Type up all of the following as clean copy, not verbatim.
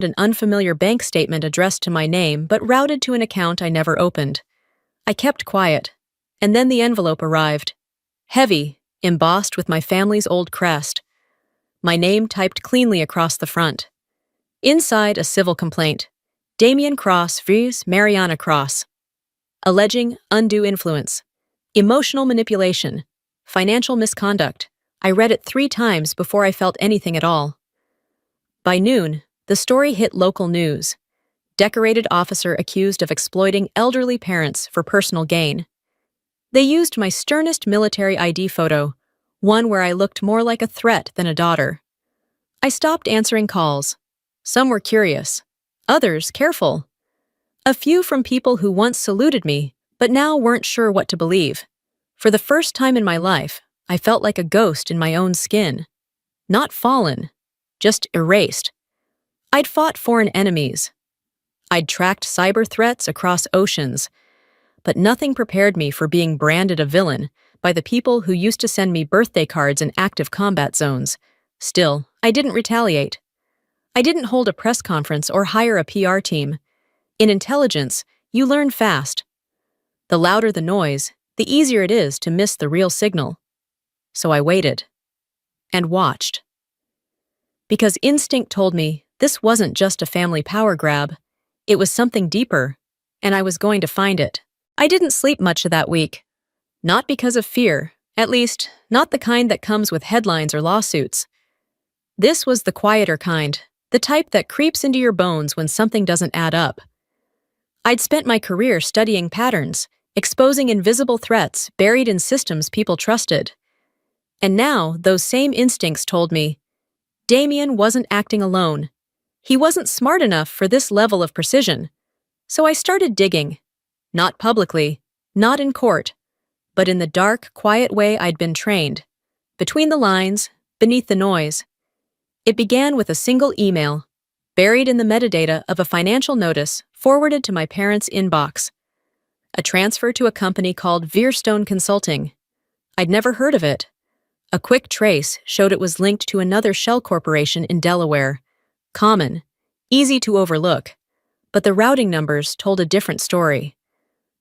an unfamiliar bank statement addressed to my name but routed to an account I never opened. I kept quiet, and then the envelope arrived. Heavy, embossed with my family's old crest. My name typed cleanly across the front. Inside, a civil complaint. Mariana Cross vs. Mariana Cross. Alleging undue influence, emotional manipulation, financial misconduct. I read it 3 times before I felt anything at all. By noon, the story hit local news. Decorated officer accused of exploiting elderly parents for personal gain. They used my sternest military ID photo, one where I looked more like a threat than a daughter. I stopped answering calls. Some were curious, others careful. A few from people who once saluted me, but now weren't sure what to believe. For the first time in my life, I felt like a ghost in my own skin. Not fallen, just erased. I'd fought foreign enemies. I'd tracked cyber threats across oceans, but nothing prepared me for being branded a villain by the people who used to send me birthday cards in active combat zones. Still, I didn't retaliate. I didn't hold a press conference or hire a PR team. In intelligence, you learn fast. The louder the noise, the easier it is to miss the real signal. So I waited. And watched. Because instinct told me this wasn't just a family power grab. It was something deeper, and I was going to find it. I didn't sleep much that week. Not because of fear, at least, not the kind that comes with headlines or lawsuits. This was the quieter kind, the type that creeps into your bones when something doesn't add up. I'd spent my career studying patterns, exposing invisible threats buried in systems people trusted. And now, those same instincts told me, Damien wasn't acting alone. He wasn't smart enough for this level of precision. So I started digging. Not publicly, not in court, but in the dark, quiet way I'd been trained. Between the lines, beneath the noise. It began with a single email, buried in the metadata of a financial notice forwarded to my parents' inbox. A transfer to a company called Veerstone Consulting. I'd never heard of it. A quick trace showed it was linked to another shell corporation in Delaware. Common, easy to overlook, but the routing numbers told a different story.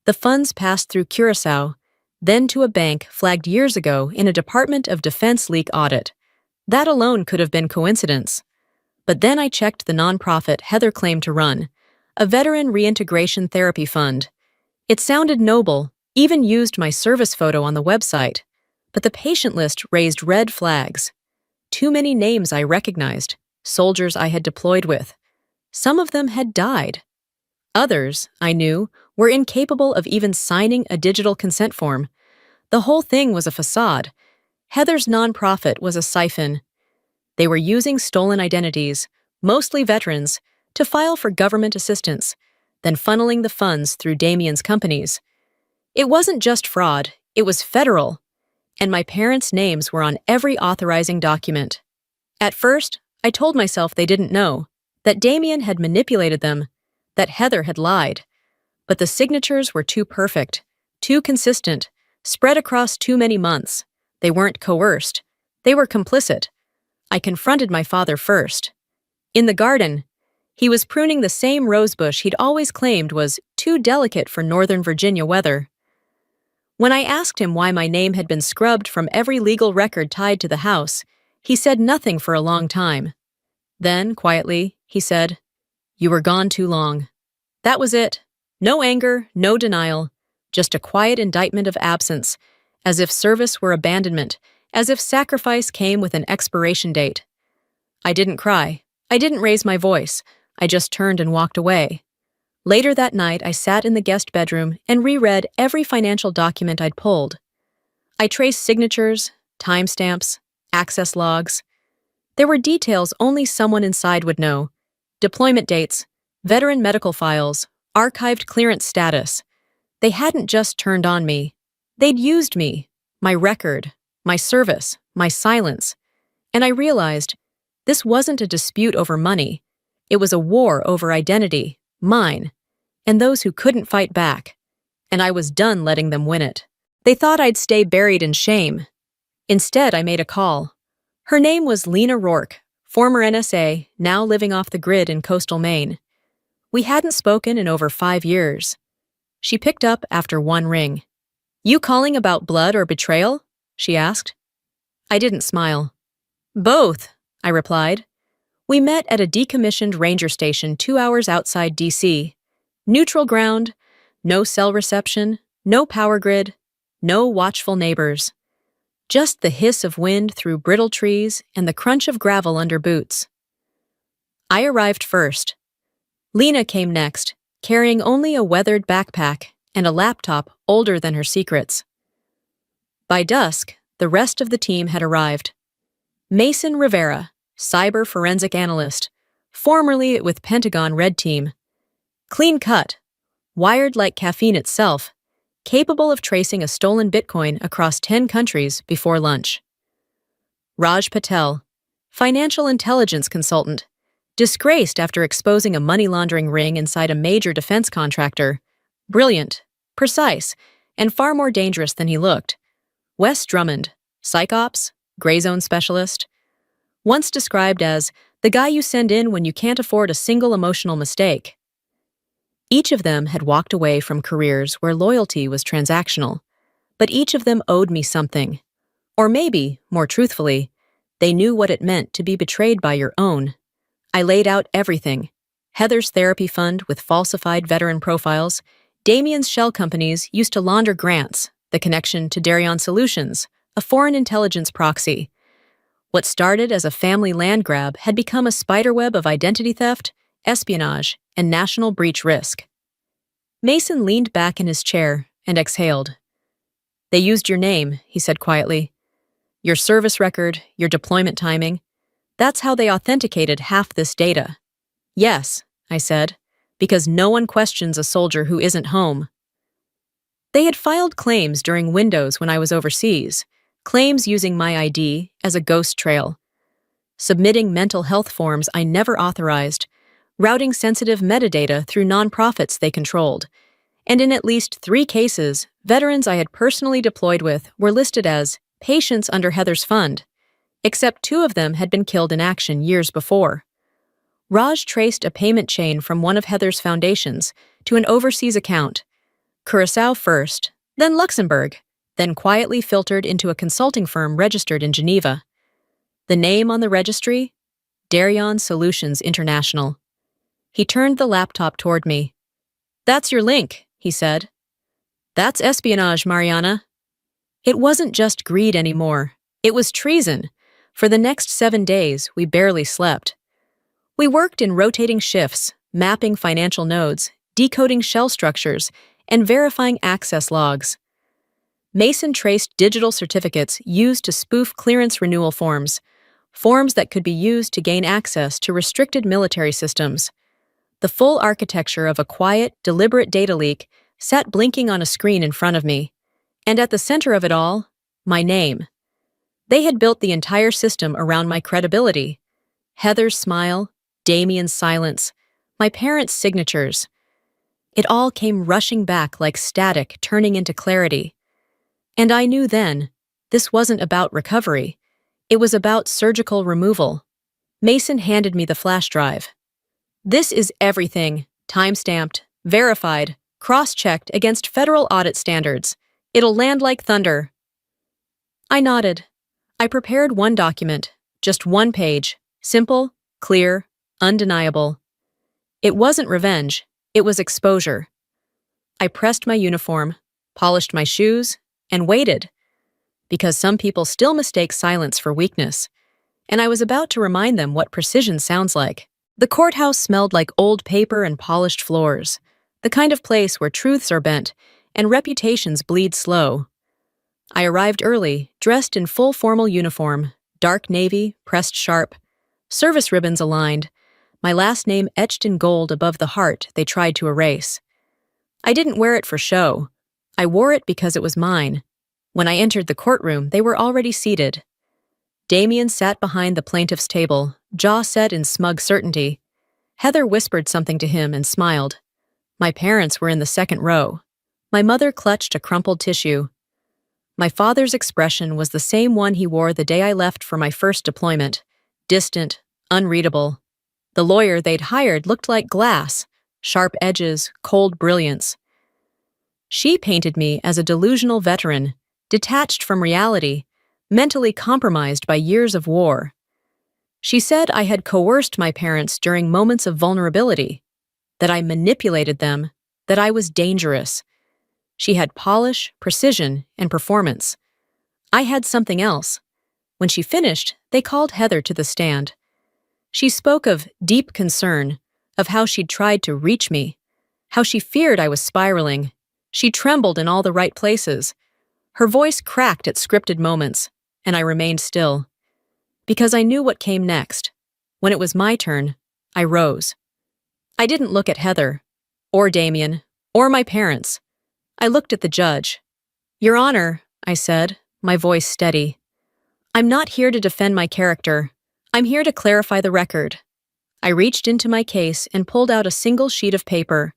The funds passed through Curaçao, then to a bank flagged years ago in a Department of Defense leak audit. That alone could have been coincidence. But then I checked the nonprofit Heather claimed to run, a veteran reintegration therapy fund. It sounded noble, even used my service photo on the website, but the patient list raised red flags. Too many names I recognized, soldiers I had deployed with. Some of them had died. Others, I knew, were incapable of even signing a digital consent form. The whole thing was a facade. Heather's nonprofit was a siphon. They were using stolen identities, mostly veterans, to file for government assistance, then funneling the funds through Damien's companies. It wasn't just fraud, it was federal, and my parents' names were on every authorizing document. At first, I told myself they didn't know, that Damien had manipulated them, that Heather had lied. But the signatures were too perfect, too consistent, spread across too many months. They weren't coerced. They were complicit. I confronted my father first. In the garden, he was pruning the same rosebush he'd always claimed was too delicate for Northern Virginia weather. When I asked him why my name had been scrubbed from every legal record tied to the house, he said nothing for a long time. Then, quietly, he said, "You were gone too long." That was it. No anger, no denial, just a quiet indictment of absence, as if service were abandonment, as if sacrifice came with an expiration date. I didn't cry. I didn't raise my voice. I just turned and walked away. Later that night, I sat in the guest bedroom and reread every financial document I'd pulled. I traced signatures, timestamps, access logs. There were details only someone inside would know. Deployment dates, veteran medical files, archived clearance status. They hadn't just turned on me. They'd used me, my record, my service, my silence. And I realized this wasn't a dispute over money. It was a war over identity, mine, and those who couldn't fight back. And I was done letting them win it. They thought I'd stay buried in shame. Instead, I made a call. Her name was Lena Rourke, former NSA, now living off the grid in coastal Maine. We hadn't spoken in over 5 years. She picked up after one ring. "You calling about blood or betrayal?" she asked. I didn't smile. "Both," I replied. We met at a decommissioned ranger station 2 hours outside D.C. Neutral ground, no cell reception, no power grid, no watchful neighbors. Just the hiss of wind through brittle trees and the crunch of gravel under boots. I arrived first. Lena came next, carrying only a weathered backpack and a laptop older than her secrets. By dusk, the rest of the team had arrived. Mason Rivera, cyber forensic analyst, formerly with Pentagon Red Team. Clean cut, wired like caffeine itself, capable of tracing a stolen Bitcoin across 10 countries before lunch. Raj Patel, financial intelligence consultant, disgraced after exposing a money laundering ring inside a major defense contractor. Brilliant, precise, and far more dangerous than he looked. Wes Drummond, psych ops, gray zone specialist, once described as the guy you send in when you can't afford a single emotional mistake. Each of them had walked away from careers where loyalty was transactional, but each of them owed me something. Or maybe, more truthfully, they knew what it meant to be betrayed by your own. I laid out everything. Heather's therapy fund with falsified veteran profiles, Damien's shell companies used to launder grants, the connection to Darion Solutions, a foreign intelligence proxy. What started as a family land grab had become a spiderweb of identity theft, espionage, and national breach risk. Mason leaned back in his chair and exhaled. "They used your name," he said quietly. "Your service record, your deployment timing. That's how they authenticated half this data." "Yes," I said, "because no one questions a soldier who isn't home." They had filed claims during Windows when I was overseas, claims using my ID as a ghost trail, submitting mental health forms I never authorized, routing sensitive metadata through nonprofits they controlled, and in at least 3 cases, veterans I had personally deployed with were listed as patients under Heather's fund, except 2 of them had been killed in action years before. Raj traced a payment chain from one of Heather's foundations to an overseas account, Curaçao first, then Luxembourg, then quietly filtered into a consulting firm registered in Geneva. The name on the registry? Darion Solutions International. He turned the laptop toward me. "That's your link," he said. "That's espionage, Mariana." It wasn't just greed anymore. It was treason. For the next 7 days, we barely slept. We worked in rotating shifts, mapping financial nodes, decoding shell structures, and verifying access logs. Mason traced digital certificates used to spoof clearance renewal forms that could be used to gain access to restricted military systems. The full architecture of a quiet, deliberate data leak sat blinking on a screen in front of me. And at the center of it all, my name. They had built the entire system around my credibility. Heather's smile, Damien's silence, my parents' signatures. It all came rushing back like static turning into clarity. And I knew then, this wasn't about recovery. It was about surgical removal. Mason handed me the flash drive. "This is everything, time-stamped, verified, cross-checked against federal audit standards. It'll land like thunder." I nodded. I prepared one document, just 1 page, simple, clear, undeniable. It wasn't revenge, it was exposure. I pressed my uniform, polished my shoes, and waited. Because some people still mistake silence for weakness, and I was about to remind them what precision sounds like. The courthouse smelled like old paper and polished floors, the kind of place where truths are bent and reputations bleed slow. I arrived early, dressed in full formal uniform, dark navy, pressed sharp, service ribbons aligned, my last name etched in gold above the heart they tried to erase. I didn't wear it for show. I wore it because it was mine. When I entered the courtroom, they were already seated. Damien sat behind the plaintiff's table, jaw set in smug certainty. Heather whispered something to him and smiled. My parents were in the second row. My mother clutched a crumpled tissue. My father's expression was the same one he wore the day I left for my first deployment, distant, unreadable. The lawyer they'd hired looked like glass, sharp edges, cold brilliance. She painted me as a delusional veteran, detached from reality, mentally compromised by years of war. She said I had coerced my parents during moments of vulnerability, that I manipulated them, that I was dangerous. She had polish, precision, and performance. I had something else. When she finished, they called Heather to the stand. She spoke of deep concern, of how she'd tried to reach me, how she feared I was spiraling. She trembled in all the right places. Her voice cracked at scripted moments, and I remained still. Because I knew what came next. When it was my turn, I rose. I didn't look at Heather, or Damien, or my parents. I looked at the judge. "Your Honor," I said, my voice steady. "I'm not here to defend my character. I'm here to clarify the record." I reached into my case and pulled out a single sheet of paper.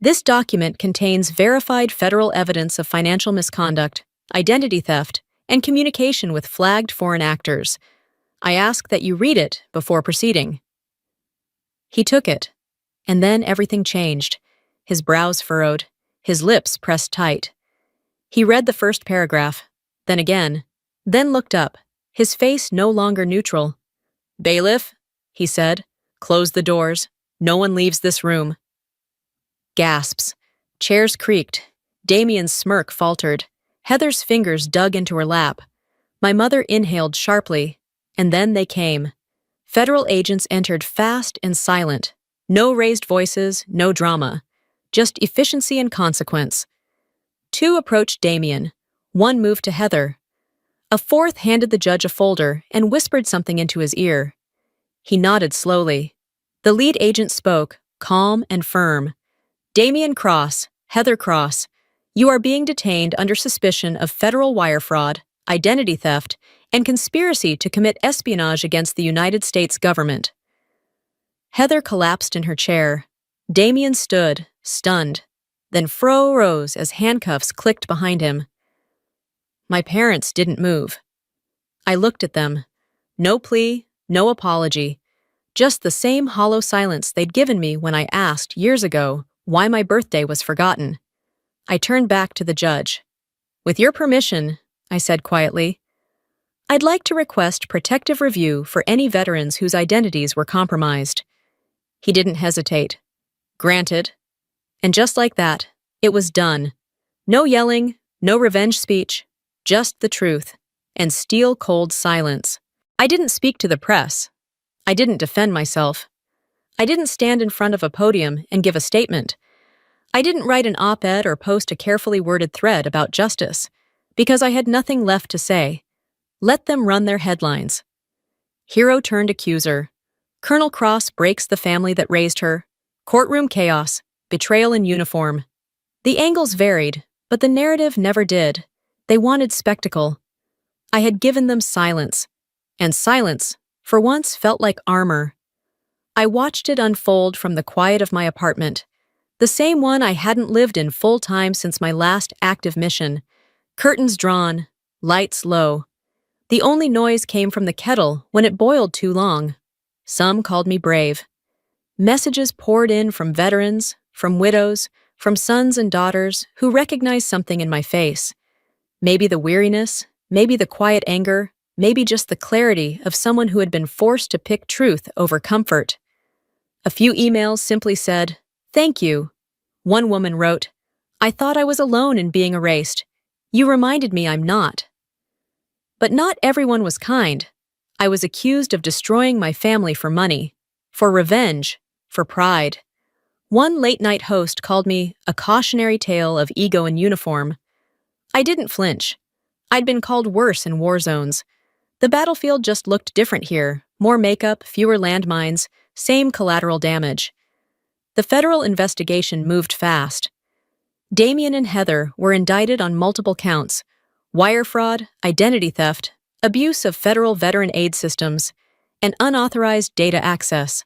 This document contains verified federal evidence of financial misconduct, identity theft, and communication with flagged foreign actors. I ask that you read it before proceeding. He took it, and then everything changed. His brows furrowed, his lips pressed tight. He read the first paragraph, then again, then looked up, his face no longer neutral. "Bailiff," he said, "close the doors. No one leaves this room." Gasps. Chairs creaked. Damien's smirk faltered. Heather's fingers dug into her lap. My mother inhaled sharply, and then they came. Federal agents entered fast and silent. No raised voices, no drama. Just efficiency and consequence. Two approached Damien. One moved to Heather. A fourth handed the judge a folder and whispered something into his ear. He nodded slowly. The lead agent spoke, calm and firm. "Mariana Cross, Heather Cross, you are being detained under suspicion of federal wire fraud, identity theft, and conspiracy to commit espionage against the United States government." Heather collapsed in her chair. Damien stood, stunned. Then Fro rose as handcuffs clicked behind him. My parents didn't move. I looked at them. No plea, no apology. Just the same hollow silence they'd given me when I asked, years ago, why my birthday was forgotten. I turned back to the judge. "With your permission," I said quietly, "I'd like to request protective review for any veterans whose identities were compromised." He didn't hesitate. "Granted." And just like that, it was done. No yelling, no revenge speech, just the truth, and steel-cold silence. I didn't speak to the press. I didn't defend myself. I didn't stand in front of a podium and give a statement. I didn't write an op-ed or post a carefully worded thread about justice, because I had nothing left to say. Let them run their headlines. Hero turned accuser. Colonel Cross breaks the family that raised her. Courtroom chaos. Betrayal in uniform. The angles varied, but the narrative never did. They wanted spectacle. I had given them silence. And silence, for once, felt like armor. I watched it unfold from the quiet of my apartment, the same one I hadn't lived in full-time since my last active mission. Curtains drawn, lights low. The only noise came from the kettle when it boiled too long. Some called me brave. Messages poured in from veterans, from widows, from sons and daughters who recognized something in my face. Maybe the weariness, maybe the quiet anger, maybe just the clarity of someone who had been forced to pick truth over comfort. A few emails simply said, "Thank you." One woman wrote, "I thought I was alone in being erased. You reminded me I'm not." But not everyone was kind. I was accused of destroying my family for money, for revenge, for pride. One late-night host called me a cautionary tale of ego in uniform. I didn't flinch. I'd been called worse in war zones. The battlefield just looked different here. More makeup, fewer landmines, same collateral damage. The federal investigation moved fast. Damien and Heather were indicted on multiple counts: wire fraud, identity theft, abuse of federal veteran aid systems, and unauthorized data access.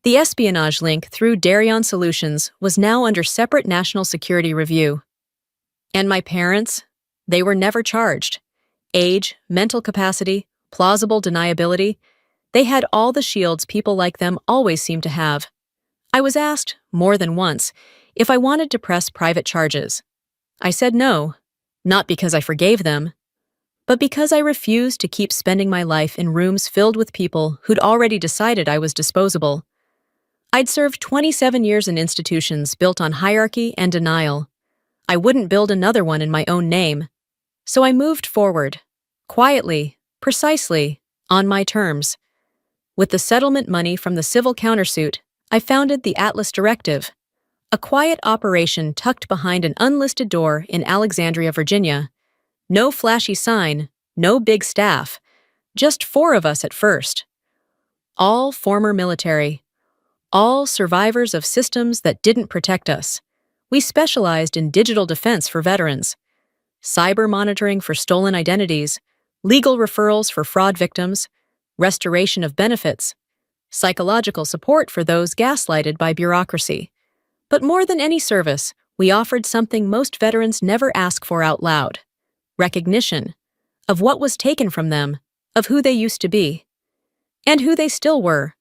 The espionage link through Darion Solutions was now under separate national security review. And my parents? They were never charged. Age, mental capacity, plausible deniability. They had all the shields people like them always seem to have. I was asked, more than once, if I wanted to press private charges. I said no, not because I forgave them, but because I refused to keep spending my life in rooms filled with people who'd already decided I was disposable. I'd served 27 years in institutions built on hierarchy and denial. I wouldn't build another one in my own name. So I moved forward, quietly, precisely, on my terms. With the settlement money from the civil countersuit, I founded the Atlas Directive, a quiet operation tucked behind an unlisted door in Alexandria, Virginia. No flashy sign, no big staff, just 4 of us at first. All former military, all survivors of systems that didn't protect us. We specialized in digital defense for veterans, cyber monitoring for stolen identities, legal referrals for fraud victims, restoration of benefits, psychological support for those gaslighted by bureaucracy. But more than any service, we offered something most veterans never ask for out loud: recognition of what was taken from them, of who they used to be, and who they still were.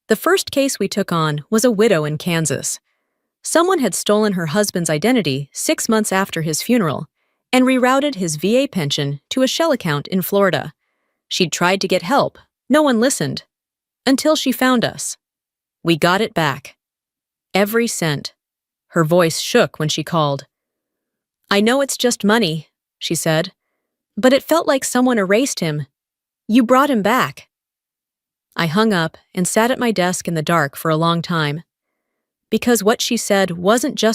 The first case we took on was a widow in Kansas. Someone had stolen her husband's identity 6 months after his funeral and rerouted his VA pension to a shell account in Florida. She'd tried to get help. No one listened. Until she found us. We got it back. Every cent. Her voice shook when she called. "I know it's just money," she said, "but it felt like someone erased him. You brought him back." I hung up and sat at my desk in the dark for a long time. Because what she said wasn't just